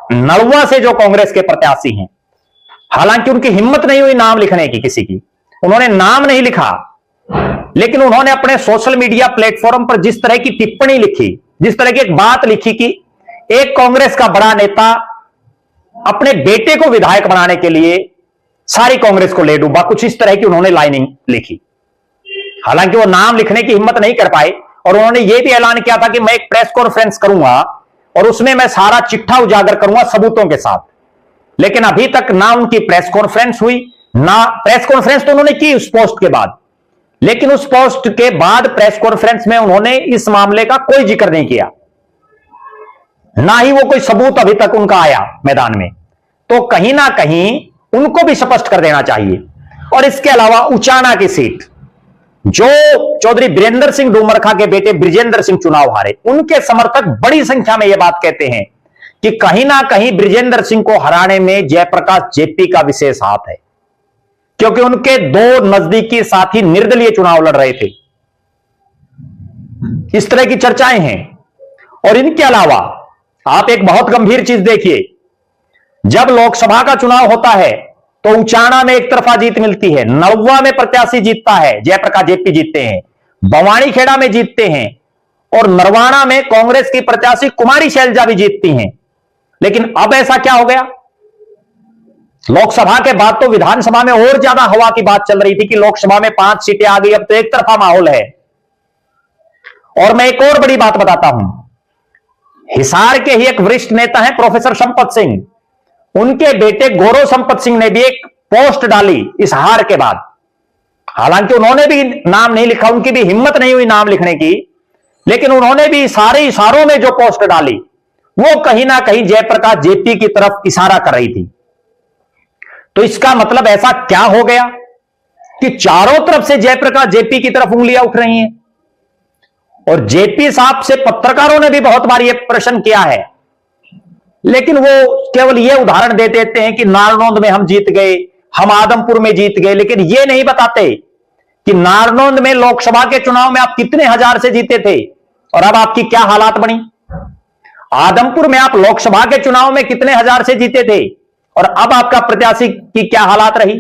नलवा से जो कांग्रेस के प्रत्याशी हैं, हालांकि उनकी हिम्मत नहीं हुई नाम लिखने की, किसी की उन्होंने नाम नहीं लिखा, लेकिन उन्होंने अपने सोशल मीडिया प्लेटफॉर्म पर जिस तरह की टिप्पणी लिखी, जिस तरह की एक बात लिखी कि एक कांग्रेस का बड़ा नेता अपने बेटे को विधायक बनाने के लिए सारी कांग्रेस को ले डूबा, कुछ इस तरह की उन्होंने लाइनिंग लिखी। हालांकि वो नाम लिखने की हिम्मत नहीं कर पाए और उन्होंने ये भी ऐलान किया था कि मैं एक प्रेस कॉन्फ्रेंस करूंगा और उसमें मैं सारा चिट्ठा उजागर करूंगा सबूतों के साथ। लेकिन अभी तक ना उनकी प्रेस कॉन्फ्रेंस हुई, ना प्रेस कॉन्फ्रेंस तो उन्होंने की उस पोस्ट के बाद, लेकिन उस पोस्ट के बाद प्रेस कॉन्फ्रेंस में उन्होंने इस मामले का कोई जिक्र नहीं किया, ना ही वो कोई सबूत अभी तक उनका आया मैदान में। तो कहीं ना कहीं उनको भी स्पष्ट कर देना चाहिए। और इसके अलावा उचाना की सीट जो चौधरी बीरेंद्र सिंह डूमरखा के बेटे ब्रिजेंद्र सिंह चुनाव हारे, उनके समर्थक बड़ी संख्या में यह बात कहते हैं कि कहीं ना कहीं ब्रिजेंद्र सिंह को हराने में जयप्रकाश जेपी का विशेष हाथ है, क्योंकि उनके दो नजदीकी साथी निर्दलीय चुनाव लड़ रहे थे। इस तरह की चर्चाएं हैं। और इनके अलावा आप एक बहुत गंभीर चीज देखिए, जब लोकसभा का चुनाव होता है तो उचाना में एक तरफा जीत मिलती है, नलवा में प्रत्याशी जीतता है, जयप्रकाश जेपी जीतते हैं, बवानी खेड़ा में जीतते हैं और नरवाना में कांग्रेस की प्रत्याशी कुमारी शैलजा भी जीतती हैं। लेकिन अब ऐसा क्या हो गया, लोकसभा के बाद तो विधानसभा में और ज्यादा हवा की बात चल रही थी कि लोकसभा में 5 सीटें आ गई, अब तो एक तरफा माहौल है। और मैं एक और बड़ी बात बताता हूं, हिसार के ही एक वरिष्ठ नेता हैं प्रोफेसर संपत सिंह, उनके बेटे गौरव संपत सिंह ने भी एक पोस्ट डाली इस हार के बाद। हालांकि उन्होंने भी नाम नहीं लिखा, उनकी भी हिम्मत नहीं हुई नाम लिखने की, लेकिन उन्होंने भी सारे इशारों में जो पोस्ट डाली वो कहीं ना कहीं जयप्रकाश जेपी की तरफ इशारा कर रही थी। तो इसका मतलब ऐसा क्या हो गया कि चारों तरफ से जयप्रकाश जेपी की तरफ उंगलियां उठ रही हैं। और जेपी साहब से पत्रकारों ने भी बहुत बार यह प्रश्न किया है, लेकिन वो केवल यह उदाहरण दे देते हैं कि नारनौंद में हम जीत गए, हम आदमपुर में जीत गए, लेकिन यह नहीं बताते कि नारनौंद में लोकसभा के चुनाव में आप कितने हजार से जीते थे और अब आपकी क्या हालात बनी। आदमपुर में आप लोकसभा के चुनाव में कितने हजार से जीते थे और अब आपका प्रत्याशी की क्या हालात रही।